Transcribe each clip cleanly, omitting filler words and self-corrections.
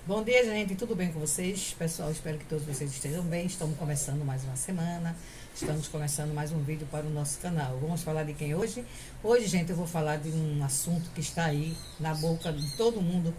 Bom dia, gente. Tudo bem com vocês? Pessoal, espero que todos vocês estejam bem. Estamos começando mais uma semana. Estamos começando mais um vídeo para o nosso canal. Vamos falar de quem hoje? Hoje, gente, eu vou falar de um assunto que está aí na boca de todo mundo,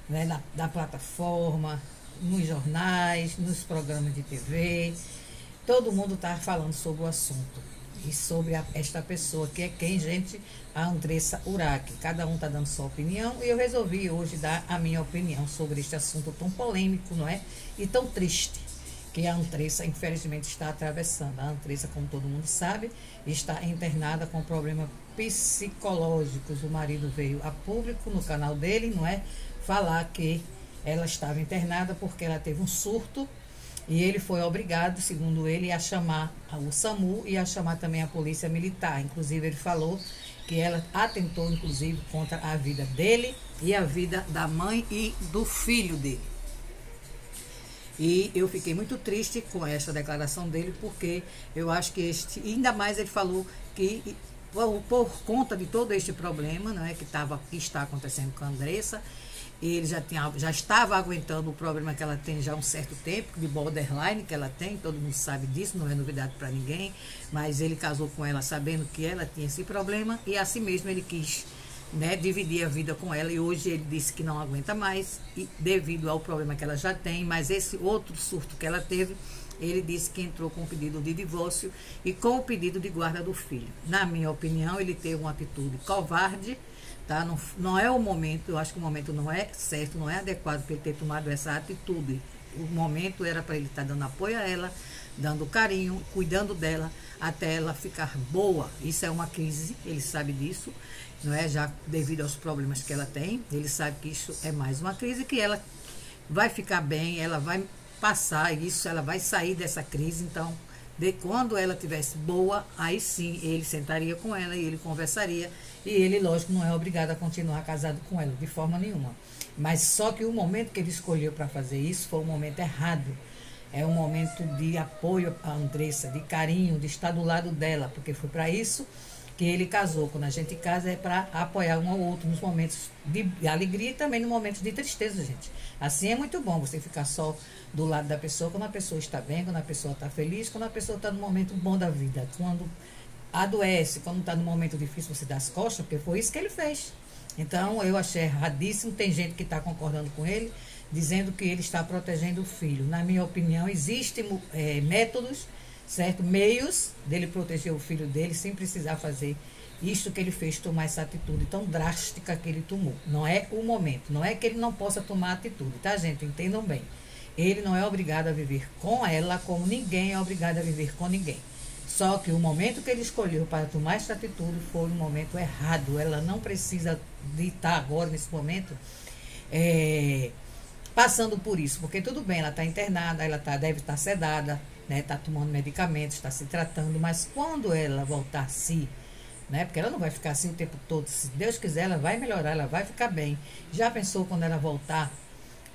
né, da plataforma, nos jornais, nos programas de TV. Todo mundo está falando sobre o assunto. E sobre esta pessoa, que é quem, gente? A Andressa Urach. Cada um está dando sua opinião e eu resolvi hoje dar a minha opinião sobre este assunto tão polêmico, não é? E tão triste que a Andressa, infelizmente, está atravessando. A Andressa, como todo mundo sabe, está internada com problemas psicológicos. O marido veio a público no canal dele, não é? Falar que ela estava internada porque ela teve um surto. E ele foi obrigado, segundo ele, a chamar o SAMU e a chamar também a polícia militar. Inclusive, ele falou que ela atentou, inclusive, contra a vida dele e a vida da mãe e do filho dele. E eu fiquei muito triste com essa declaração dele, porque eu acho que ainda mais ele falou que por conta de todo este problema, não é, que está acontecendo com a Andressa, ele já estava aguentando o problema que ela tem já há um certo tempo, de borderline que ela tem, todo mundo sabe disso, não é novidade para ninguém, mas ele casou com ela sabendo que ela tinha esse problema e assim mesmo ele quis, né, dividir a vida com ela, e hoje ele disse que não aguenta mais e devido ao problema que ela já tem, mas esse outro surto que ela teve, ele disse que entrou com o pedido de divórcio e com o pedido de guarda do filho. Na minha opinião, ele teve uma atitude covarde, tá? Não é o momento, eu acho que o momento não é certo, não é adequado para ele ter tomado essa atitude. O momento era para ele estar dando apoio a ela, dando carinho, cuidando dela, até ela ficar boa. Isso é uma crise, ele sabe disso, não é? Já devido aos problemas que ela tem, ele sabe que isso é mais uma crise, que ela vai ficar bem, ela vai passar isso, ela vai sair dessa crise. Então, quando ela tivesse boa, aí sim ele sentaria com ela e ele conversaria, e ele, lógico, não é obrigado a continuar casado com ela de forma nenhuma, mas só que o momento que ele escolheu para fazer isso foi um momento errado. É um momento de apoio à Andressa, de carinho, de estar do lado dela, porque foi para isso que ele casou. Quando a gente casa é para apoiar um ao outro nos momentos de alegria e também nos momentos de tristeza, gente. Assim é muito bom você ficar só do lado da pessoa quando a pessoa está bem, quando a pessoa está feliz, quando a pessoa está no momento bom da vida. Quando adoece, quando está no momento difícil, você dá as costas, porque foi isso que ele fez. Então, eu achei erradíssimo. Tem gente que está concordando com ele, dizendo que ele está protegendo o filho. Na minha opinião, existem métodos, certo? Meios dele proteger o filho dele sem precisar fazer isso que ele fez, tomar essa atitude tão drástica que ele tomou. Não é o momento, não é que ele não possa tomar atitude, tá, gente? Entendam bem. Ele não é obrigado a viver com ela, como ninguém é obrigado a viver com ninguém. Só que o momento que ele escolheu para tomar essa atitude foi um momento errado. Ela não precisa de estar agora, nesse momento, passando por isso, porque tudo bem, ela está internada, ela deve estar sedada, né, está tomando medicamentos, está se tratando, mas quando ela voltar a si, né, porque ela não vai ficar assim o tempo todo, se Deus quiser ela vai melhorar, ela vai ficar bem. Já pensou quando ela voltar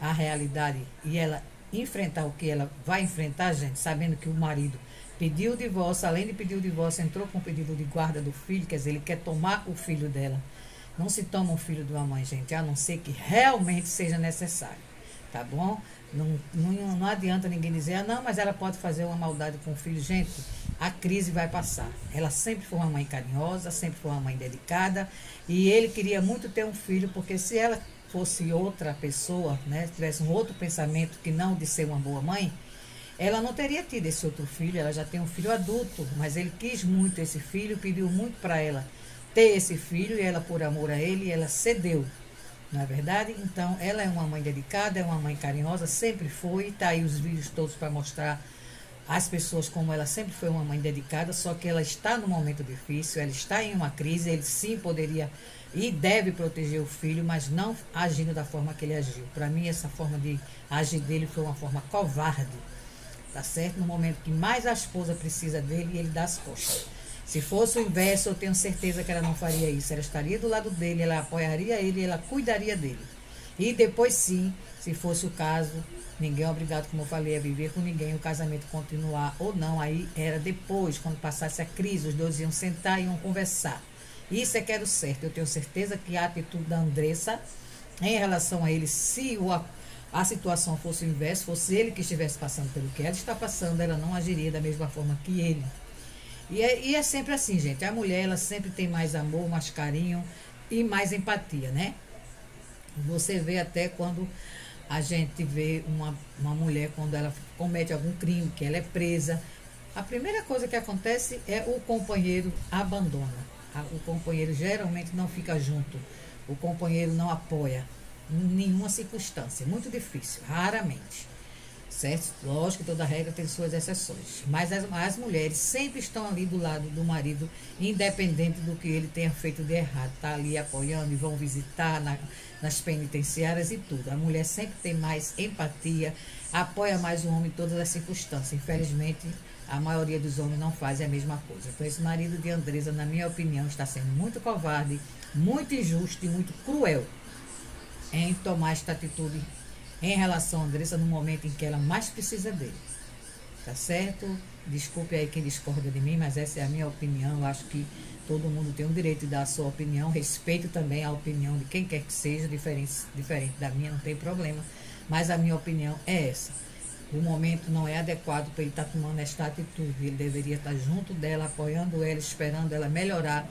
à realidade e ela enfrentar o que ela vai enfrentar, gente, sabendo que o marido pediu o divórcio, além de pedir o divórcio, entrou com o pedido de guarda do filho, quer dizer, ele quer tomar o filho dela. Não se toma um filho de uma mãe, gente, a não ser que realmente seja necessário, tá bom? Não adianta ninguém dizer, ah, não, mas ela pode fazer uma maldade com o filho. Gente, a crise vai passar. Ela sempre foi uma mãe carinhosa, sempre foi uma mãe dedicada, e ele queria muito ter um filho, porque se ela fosse outra pessoa, né, tivesse um outro pensamento que não de ser uma boa mãe, ela não teria tido esse outro filho. Ela já tem um filho adulto, mas ele quis muito esse filho, pediu muito para ela ter esse filho, e ela, por amor a ele, ela cedeu. Não é verdade? Então, ela é uma mãe dedicada, é uma mãe carinhosa, sempre foi. Tá aí os vídeos todos para mostrar às pessoas como ela sempre foi uma mãe dedicada, só que ela está num momento difícil, ela está em uma crise. Ele sim poderia e deve proteger o filho, mas não agindo da forma que ele agiu. Para mim, essa forma de agir dele foi uma forma covarde, tá certo? No momento que mais a esposa precisa dele, ele dá as costas. Se fosse o inverso, eu tenho certeza que ela não faria isso. Ela estaria do lado dele, ela apoiaria ele, ela cuidaria dele. E depois sim, se fosse o caso, ninguém é obrigado, como eu falei, a viver com ninguém, o casamento continuar ou não. Aí era depois, quando passasse a crise, os dois iam sentar e iam conversar. Isso é que era o certo. Eu tenho certeza que a atitude da Andressa em relação a ele, se a situação fosse o inverso, fosse ele que estivesse passando pelo que ela está passando, ela não agiria da mesma forma que ele. E é sempre assim, gente. A mulher, ela sempre tem mais amor, mais carinho e mais empatia, né? Você vê até quando a gente vê uma mulher, quando ela comete algum crime, que ela é presa, a primeira coisa que acontece é o companheiro abandona. O companheiro geralmente não fica junto. O companheiro não apoia em nenhuma circunstância. Muito difícil, raramente. Certo? Lógico que toda regra tem suas exceções. Mas as mulheres sempre estão ali do lado do marido, independente do que ele tenha feito de errado. Está ali apoiando e vão visitar nas penitenciárias e tudo. A mulher sempre tem mais empatia, apoia mais o homem em todas as circunstâncias. Infelizmente, a maioria dos homens não faz a mesma coisa. Então, esse marido de Andressa, na minha opinião, está sendo muito covarde, muito injusto e muito cruel em tomar esta atitude em relação a Andressa no momento em que ela mais precisa dele. Tá certo? Desculpe aí quem discorda de mim, mas essa é a minha opinião. Eu acho que todo mundo tem o direito de dar a sua opinião. Respeito também a opinião de quem quer que seja, diferente da minha, não tem problema. Mas a minha opinião é essa. O momento não é adequado para ele estar tomando esta atitude. Ele deveria estar junto dela, apoiando ela, esperando ela melhorar,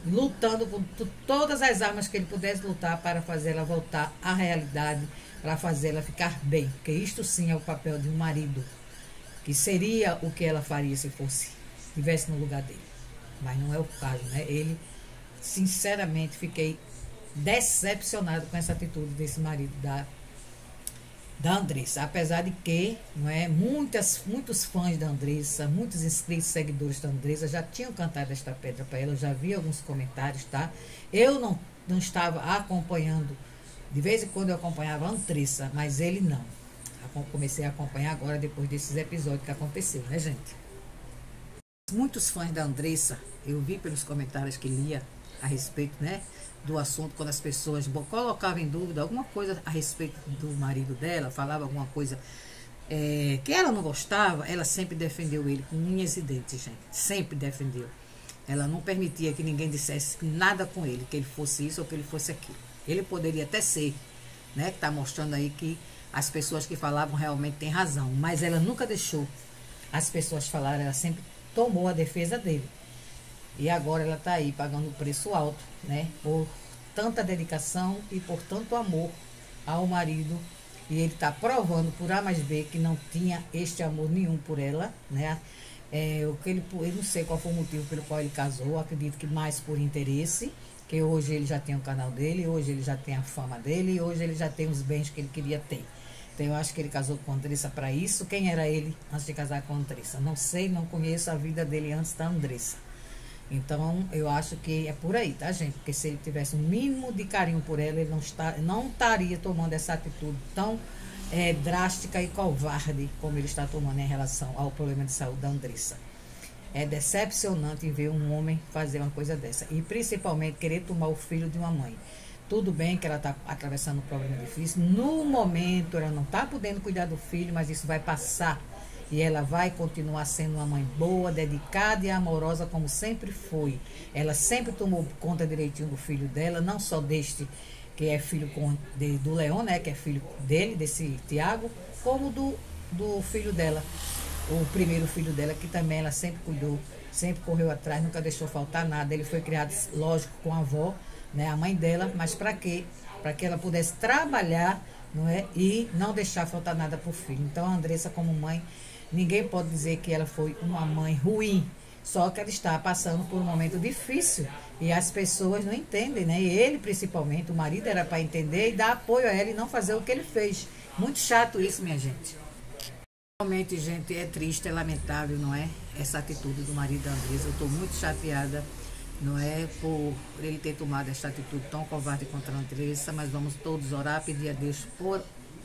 lutando com todas as armas que ele pudesse lutar para fazer ela voltar à realidade, para fazer ela ficar bem. Porque isto sim é o papel de um marido, que seria o que ela faria se estivesse no lugar dele. Mas não é o caso, né? Ele, sinceramente, fiquei decepcionado com essa atitude desse marido da Andressa, apesar de que, não é, muitos fãs da Andressa, muitos inscritos, seguidores da Andressa já tinham cantado esta pedra para ela. Eu já vi alguns comentários, tá? Eu não estava acompanhando, de vez em quando eu acompanhava a Andressa, mas ele não. Comecei a acompanhar agora depois desses episódios que aconteceu, né, gente? Muitos fãs da Andressa, eu vi pelos comentários que lia a respeito, né, do assunto, quando as pessoas colocavam em dúvida alguma coisa a respeito do marido dela, falava alguma coisa que ela não gostava, ela sempre defendeu ele com unhas e dentes, gente. Sempre defendeu. Ela não permitia que ninguém dissesse nada com ele, que ele fosse isso ou que ele fosse aquilo. Ele poderia até ser, né, que está mostrando aí que as pessoas que falavam realmente têm razão, mas ela nunca deixou as pessoas falarem, ela sempre tomou a defesa dele. E agora ela está aí pagando um preço alto, né? Por tanta dedicação e por tanto amor ao marido. E ele está provando por A mais B que não tinha este amor nenhum por ela, né? Eu não sei qual foi o motivo pelo qual ele casou. Acredito que mais por interesse. Que hoje ele já tem o canal dele, hoje ele já tem a fama dele, e hoje ele já tem os bens que ele queria ter. Então eu acho que ele casou com a Andressa para isso. Quem era ele antes de casar com a Andressa? Não sei, não conheço a vida dele antes da Andressa. Então, eu acho que é por aí, tá, gente? Porque se ele tivesse um mínimo de carinho por ela, ele não estaria tomando essa atitude tão drástica e covarde como ele está tomando em relação ao problema de saúde da Andressa. É decepcionante ver um homem fazer uma coisa dessa. E, principalmente, querer tomar o filho de uma mãe. Tudo bem que ela está atravessando um problema difícil. No momento, ela não está podendo cuidar do filho, mas isso vai passar. E ela vai continuar sendo uma mãe boa, dedicada e amorosa, como sempre foi. Ela sempre tomou conta direitinho do filho dela, não só deste, que é filho do Leão, né, que é filho dele, desse Tiago, como do filho dela, o primeiro filho dela, que também ela sempre cuidou, sempre correu atrás, nunca deixou faltar nada. Ele foi criado, lógico, com a avó, né, a mãe dela, mas para quê? Para que ela pudesse trabalhar, não é, e não deixar faltar nada para o filho. Então, a Andressa, como mãe, ninguém pode dizer que ela foi uma mãe ruim, só que ela está passando por um momento difícil e as pessoas não entendem, né? E ele, principalmente, o marido, era para entender e dar apoio a ela e não fazer o que ele fez. Muito chato isso, minha gente. Realmente, gente, é triste, é lamentável, não é? Essa atitude do marido da Andressa. Eu estou muito chateada, não é? Por ele ter tomado essa atitude tão covarde contra a Andressa, mas vamos todos orar, pedir a Deus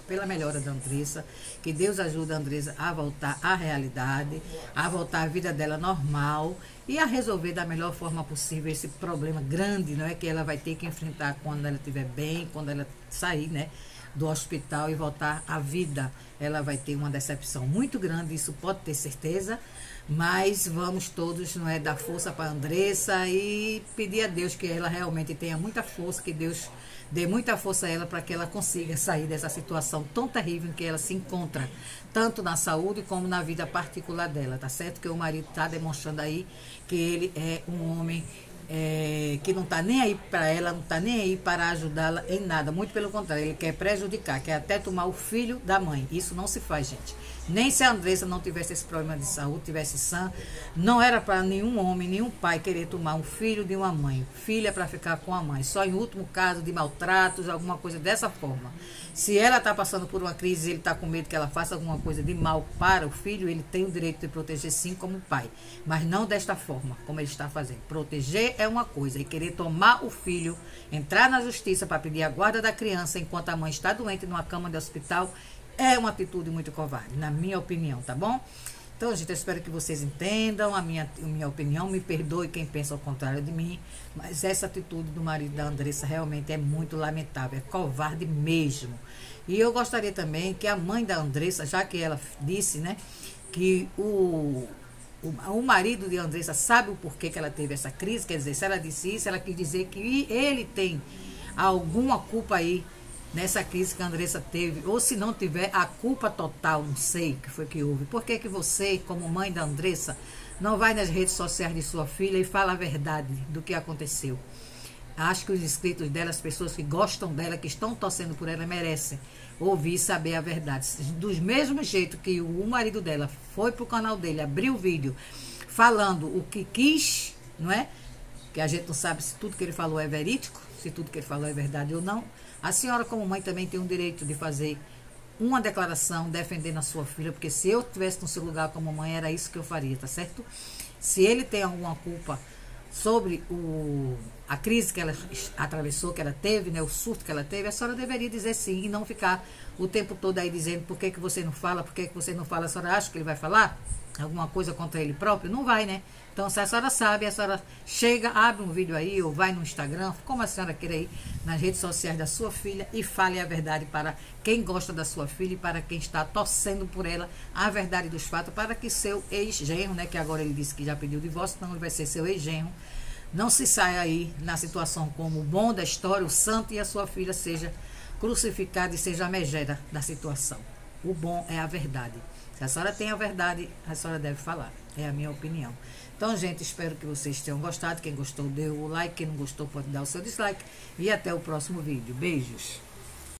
pela melhora da Andressa, que Deus ajude a Andressa a voltar à realidade, a voltar à vida dela normal e a resolver da melhor forma possível esse problema grande, não é, que ela vai ter que enfrentar quando ela estiver bem, quando ela sair, né, do hospital e voltar à vida. Ela vai ter uma decepção muito grande, isso pode ter certeza, Mas vamos todos, não é, dar força para Andressa e pedir a Deus que ela realmente tenha muita força, que Deus dê muita força a ela para que ela consiga sair dessa situação tão terrível em que ela se encontra, tanto na saúde como na vida particular dela, tá certo? Que o marido está demonstrando aí que ele é um homem que não está nem aí para ela, não está nem aí para ajudá-la em nada, muito pelo contrário, ele quer prejudicar, quer até tomar o filho da mãe. Isso não se faz, gente. Nem se a Andressa não tivesse esse problema de saúde, tivesse sã, não era para nenhum homem, nenhum pai querer tomar um filho de uma mãe. Filho é para ficar com a mãe, só em último caso de maltratos, alguma coisa dessa forma. Se ela está passando por uma crise e ele está com medo que ela faça alguma coisa de mal para o filho, ele tem o direito de proteger sim como pai, mas não desta forma, como ele está fazendo. Proteger é uma coisa, e querer tomar o filho, entrar na justiça para pedir a guarda da criança enquanto a mãe está doente numa cama de hospital, é uma atitude muito covarde, na minha opinião, tá bom? Então, gente, eu espero que vocês entendam a minha opinião, me perdoe quem pensa ao contrário de mim, mas essa atitude do marido da Andressa realmente é muito lamentável, é covarde mesmo. E eu gostaria também que a mãe da Andressa, já que ela disse, né, que o marido de Andressa sabe o porquê que ela teve essa crise, quer dizer, se ela disse isso, ela quis dizer que ele tem alguma culpa aí nessa crise que a Andressa teve, ou se não tiver a culpa total, não sei o que foi que houve. Por que que você, como mãe da Andressa, não vai nas redes sociais de sua filha e fala a verdade do que aconteceu? Acho que os inscritos dela, as pessoas que gostam dela, que estão torcendo por ela, merecem ouvir e saber a verdade. Do mesmo jeito que o marido dela foi pro canal dele, abriu o vídeo falando o que quis, não é? Que a gente não sabe se tudo que ele falou é verídico, se tudo que ele falou é verdade ou não. A senhora, como mãe, também tem o direito de fazer uma declaração defendendo a sua filha, porque se eu estivesse no seu lugar como mãe, era isso que eu faria, tá certo? Se ele tem alguma culpa sobre a crise que ela atravessou, que ela teve, né, o surto que ela teve, a senhora deveria dizer sim e não ficar o tempo todo aí dizendo por que você não fala, por que você não fala. A senhora acha que ele vai falar alguma coisa contra ele próprio? Não vai, né? Então, se a senhora sabe, a senhora chega, abre um vídeo aí, ou vai no Instagram, como a senhora queira aí, nas redes sociais da sua filha, e fale a verdade para quem gosta da sua filha e para quem está torcendo por ela, a verdade dos fatos, para que seu ex-genro, né, que agora ele disse que já pediu divórcio, então ele vai ser seu ex-genro, não se saia aí na situação como o bom da história, o santo, e a sua filha seja crucificada e seja a megera da situação. O bom é a verdade. Se a senhora tem a verdade, a senhora deve falar. É a minha opinião. Então, gente, espero que vocês tenham gostado. Quem gostou, dê o like. Quem não gostou, pode dar o seu dislike. E até o próximo vídeo. Beijos.